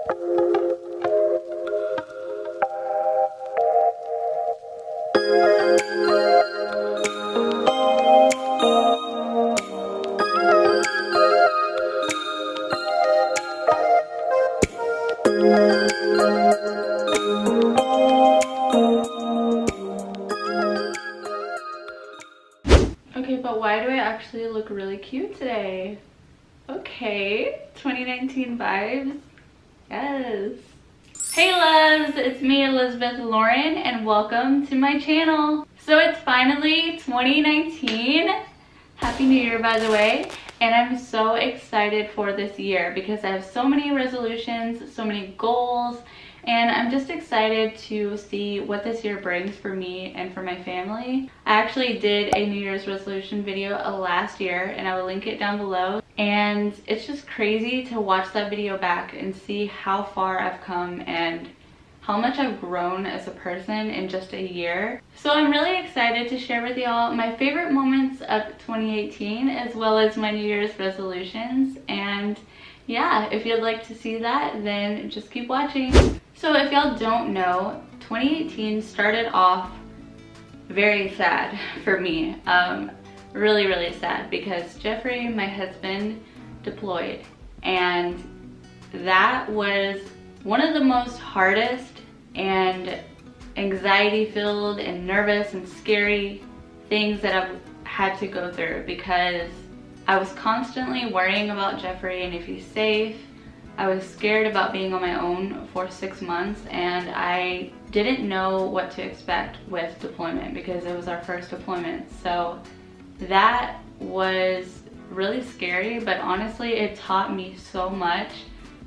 Okay, but why do I actually look really cute today? Okay, 2019 vibes. Yes. Hey loves, it's me Elizabeth Lauren and welcome to my channel. So it's finally 2019. Happy New Year, by the way. And I'm so excited for this year because I have so many resolutions, so many goals, and I'm just excited to see what this year brings for me and for my family. I actually did a New Year's resolution video last year and I will link it down below. And it's just crazy to watch that video back and see how far I've come and how much I've grown as a person in just a year. So I'm really excited to share with y'all my favorite moments of 2018 as well as my New Year's resolutions. And yeah, if you'd like to see that, then just keep watching. So if y'all don't know, 2018 started off very sad for me. Really sad because Jeffrey, my husband, deployed, and that was one of the most hardest and anxiety filled and nervous and scary things that I've had to go through because I was constantly worrying about Jeffrey and if he's safe. I was scared about being on my own for 6 months and I didn't know what to expect with deployment because it was our first deployment. So that was really scary, but honestly it taught me so much.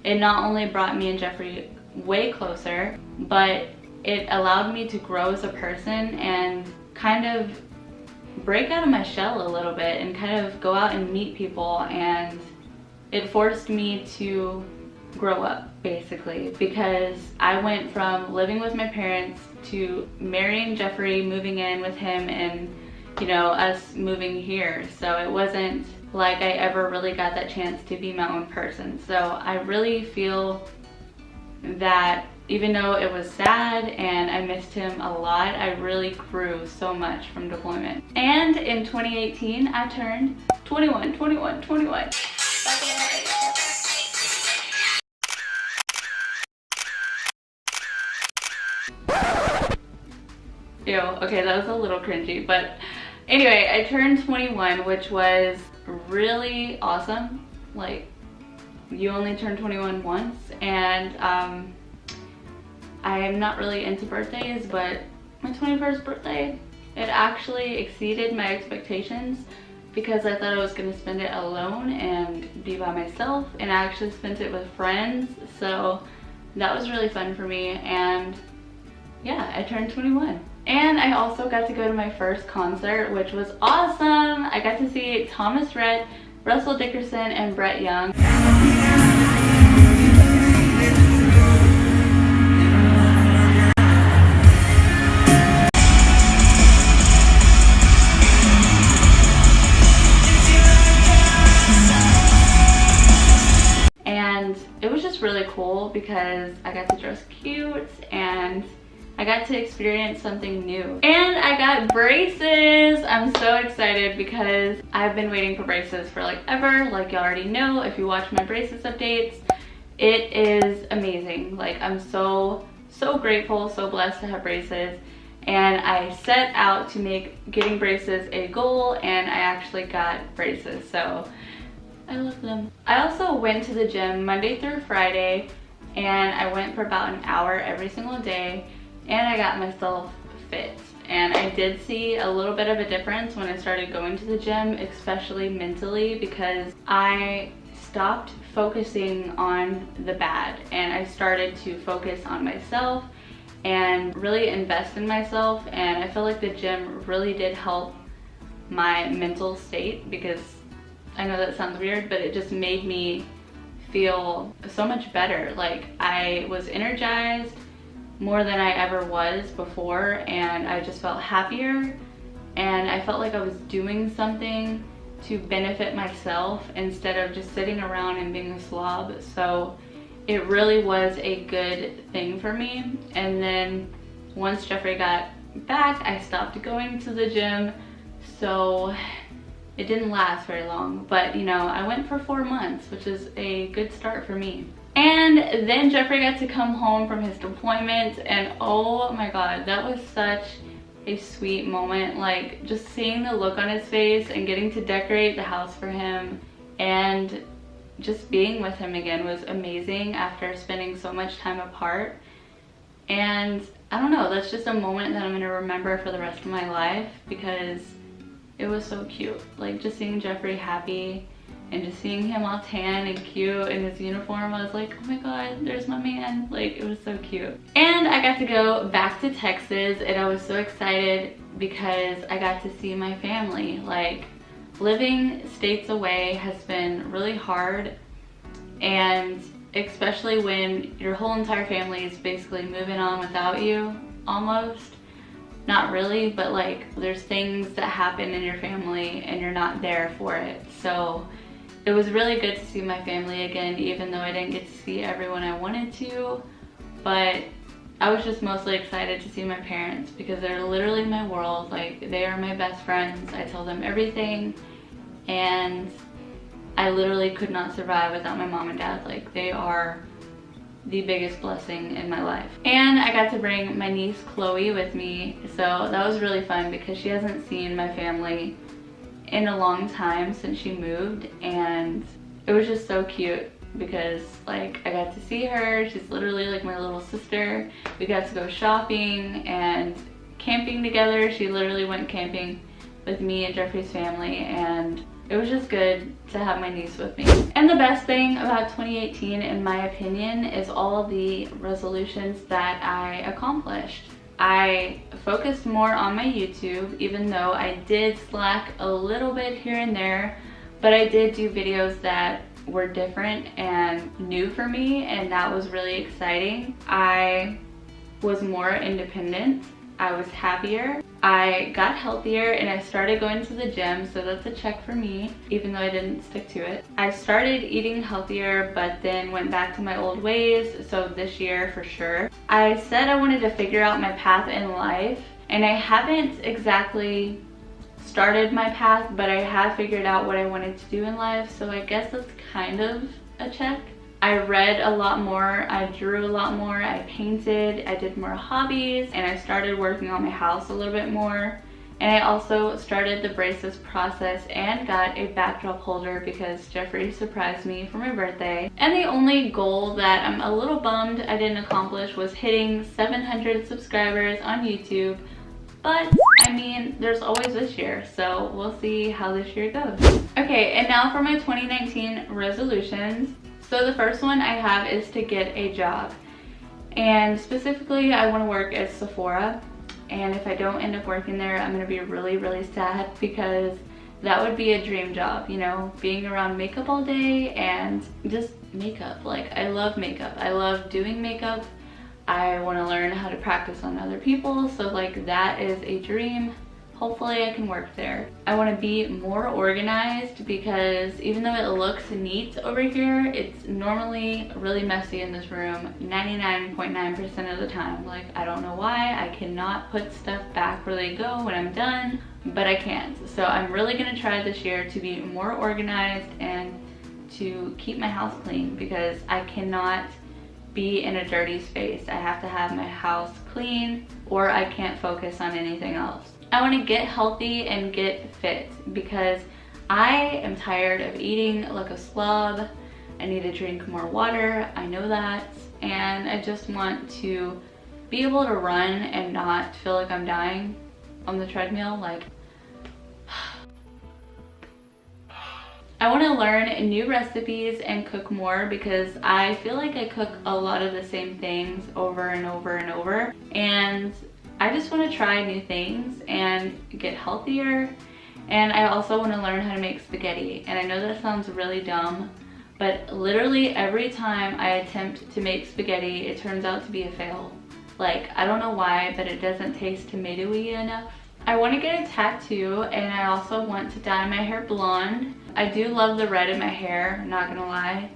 It not only brought me and Jeffrey way closer, but it allowed me to grow as a person and kind of break out of my shell a little bit and kind of go out and meet people, and it forced me to grow up basically because I went from living with my parents to marrying Jeffrey, moving in with him, and you know, us moving here. So it wasn't like I ever really got that chance to be my own person. So I really feel that even though it was sad and I missed him a lot, I really grew so much from deployment. And in 2018, I turned 21. Ew, okay, that was a little cringy, but anyway, I turned 21, which was really awesome. Like, you only turn 21 once, and I am not really into birthdays, but my 21st birthday, it actually exceeded my expectations because I thought I was going to spend it alone and be by myself, and I actually spent it with friends, so that was really fun for me. And yeah, I turned 21. And I also got to go to my first concert, which was awesome. I got to see Thomas Rhett, Russell Dickerson, and Brett Young. And it was just really cool because I got to dress cute and I got to experience something new. And I got braces! I'm so excited because I've been waiting for braces for like ever. Like you already know if you watch my braces updates. It is amazing. Like I'm so grateful, so blessed to have braces. And I set out to make getting braces a goal, and I actually got braces. So I love them. I also went to the gym Monday through Friday, and I went for about an hour every single day. And I got myself fit, and I did see a little bit of a difference when I started going to the gym, especially mentally, because I stopped focusing on the bad and I started to focus on myself and really invest in myself. And I feel like the gym really did help my mental state, because I know that sounds weird, but it just made me feel so much better. Like I was energized more than I ever was before, and I just felt happier, and I felt like I was doing something to benefit myself instead of just sitting around and being a slob. So it really was a good thing for me. And then once Jeffrey got back, I stopped going to the gym, so it didn't last very long. But you know, I went for 4 months, which is a good start for me. And then Jeffrey got to come home from his deployment, and oh my god, that was such a sweet moment. Like, just seeing the look on his face and getting to decorate the house for him and just being with him again was amazing after spending so much time apart. And I don't know, that's just a moment that I'm gonna remember for the rest of my life because it was so cute. Like, just seeing Jeffrey happy and just seeing him all tan and cute in his uniform, I was like, oh my god, there's my man. Like, it was so cute. And I got to go back to Texas, and I was so excited because I got to see my family. Like, living states away has been really hard, and especially when your whole entire family is basically moving on without you, almost. Not really, but like, there's things that happen in your family and you're not there for it. So it was really good to see my family again, even though I didn't get to see everyone I wanted to. But I was just mostly excited to see my parents because they're literally my world. Like, they are my best friends. I tell them everything, and I literally could not survive without my mom and dad. Like, they are the biggest blessing in my life. And I got to bring my niece Chloe with me, so that was really fun because she hasn't seen my family in a long time since she moved, and it was just so cute because like I got to see her. She's literally like my little sister. We got to go shopping and camping together. She literally went camping with me and Jeffrey's family, and it was just good to have my niece with me. And the best thing about 2018, in my opinion, is all of the resolutions that I accomplished. I focused more on my YouTube, even though I did slack a little bit here and there, but I did do videos that were different and new for me, and that was really exciting. I was more independent. I was happier. I got healthier, and I started going to the gym, so that's a check for me, even though I didn't stick to it. I started eating healthier, but then went back to my old ways, so this year for sure. I said I wanted to figure out my path in life, and I haven't exactly started my path, but I have figured out what I wanted to do in life, so I guess that's kind of a check. I read a lot more, I drew a lot more, I painted, I did more hobbies, and I started working on my house a little bit more. And I also started the braces process and got a backdrop holder because Jeffrey surprised me for my birthday. And the only goal that I'm a little bummed I didn't accomplish was hitting 700 subscribers on YouTube. But I mean, there's always this year, so we'll see how this year goes. Okay, and now for my 2019 resolutions. So the first one I have is to get a job, and specifically I want to work at Sephora, and if I don't end up working there, I'm going to be really, really sad because that would be a dream job, you know, being around makeup all day and just makeup. Like, I love makeup. I love doing makeup. I want to learn how to practice on other people, so like that is a dream. Hopefully I can work there. I want to be more organized because even though it looks neat over here, it's normally really messy in this room 99.9% of the time. Like, I don't know why. I cannot put stuff back where they go when I'm done, but I can't. So I'm really going to try this year to be more organized and to keep my house clean because I cannot be in a dirty space. I have to have my house clean or I can't focus on anything else. I want to get healthy and get fit because I am tired of eating like a slob. I need to drink more water, I know that, and I just want to be able to run and not feel like I'm dying on the treadmill. Like, I want to learn new recipes and cook more because I feel like I cook a lot of the same things over and over and over, and I just want to try new things and get healthier. And I also want to learn how to make spaghetti. And I know that sounds really dumb, but literally every time I attempt to make spaghetti, it turns out to be a fail. Like, I don't know why, but it doesn't taste tomato-y enough. I want to get a tattoo, and I also want to dye my hair blonde. I do love the red in my hair, not gonna lie,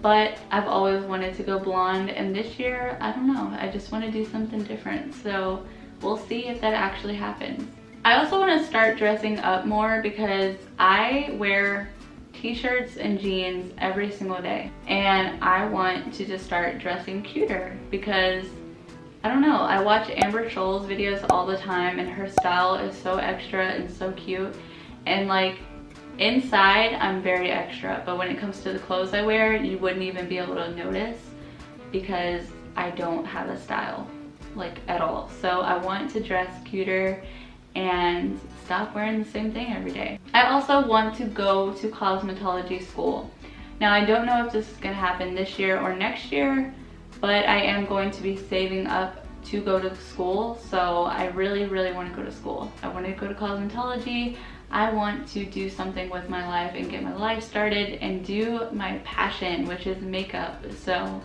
but I've always wanted to go blonde, and this year, I don't know, I just want to do something different. So we'll see if that actually happens. I also want to start dressing up more because I wear t-shirts and jeans every single day, and I want to just start dressing cuter because I don't know, I watch Amber Scholl's videos all the time and her style is so extra and so cute, and like inside I'm very extra, but when it comes to the clothes I wear, you wouldn't even be able to notice because I don't have a style like at all. So I want to dress cuter and stop wearing the same thing every day. I also want to go to cosmetology school. Now I don't know if this is gonna happen this year or next year, but I am going to be saving up to go to school. So I really want to go to school. I want to go to cosmetology. I want to do something with my life and get my life started and do my passion, which is makeup. So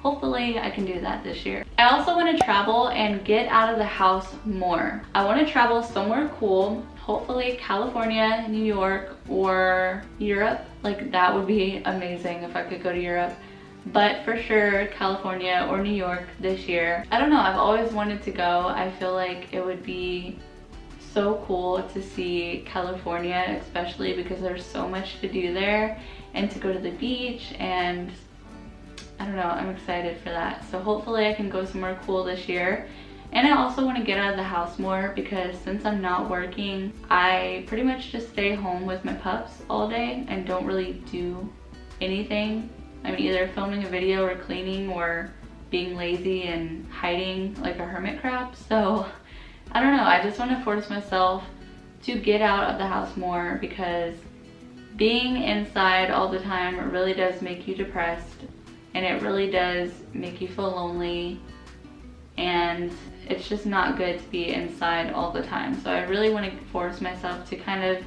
hopefully I can do that this year. I also want to travel and get out of the house more. I want to travel somewhere cool, hopefully California, New York, or Europe. Like that would be amazing if I could go to Europe. But for sure California or New York this year. I don't know, I've always wanted to go. I feel like it would be so cool to see California, especially because there's so much to do there, and to go to the beach, and I don't know, I'm excited for that. So hopefully I can go somewhere cool this year. And I also want to get out of the house more because since I'm not working, I pretty much just stay home with my pups all day and don't really do anything. I'm either filming a video or cleaning or being lazy and hiding like a hermit crab. So I don't know, I just want to force myself to get out of the house more because being inside all the time really does make you depressed. And it really does make you feel lonely, and it's just not good to be inside all the time. So I really want to force myself to kind of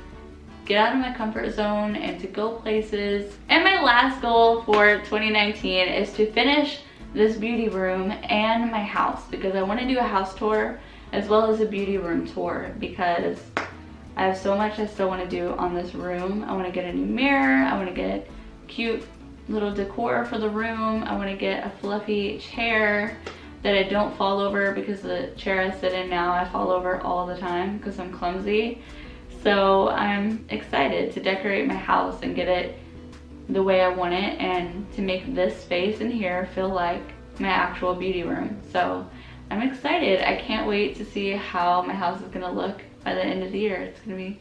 get out of my comfort zone and to go places. And my last goal for 2019 is to finish this beauty room and my house, because I want to do a house tour as well as a beauty room tour because I have so much I still want to do on this room. I want to get a new mirror, I want to get cute little decor for the room. I want to get a fluffy chair that I don't fall over, because the chair I sit in now I fall over all the time because I'm clumsy. So I'm excited to decorate my house and get it the way I want it, and to make this space in here feel like my actual beauty room. So I'm excited. I can't wait to see how my house is gonna look by the end of the year. It's gonna be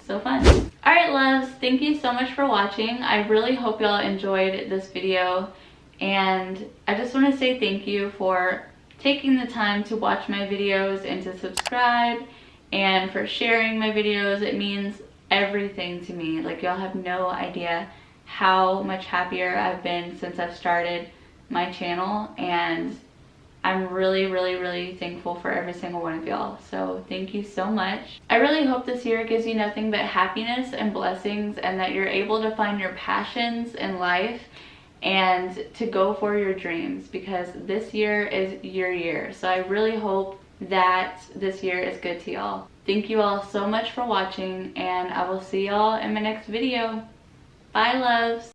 so fun. All right, loves, thank you so much for watching. I really hope y'all enjoyed this video, and I just want to say thank you for taking the time to watch my videos and to subscribe, and for sharing my videos. It means everything to me. Like, y'all have no idea how much happier I've been since I've started my channel, and I'm really thankful for every single one of y'all. So thank you so much. I really hope this year gives you nothing but happiness and blessings, and that you're able to find your passions in life and to go for your dreams, because this year is your year. So I really hope that this year is good to y'all. Thank you all so much for watching, and I will see y'all in my next video. Bye, loves.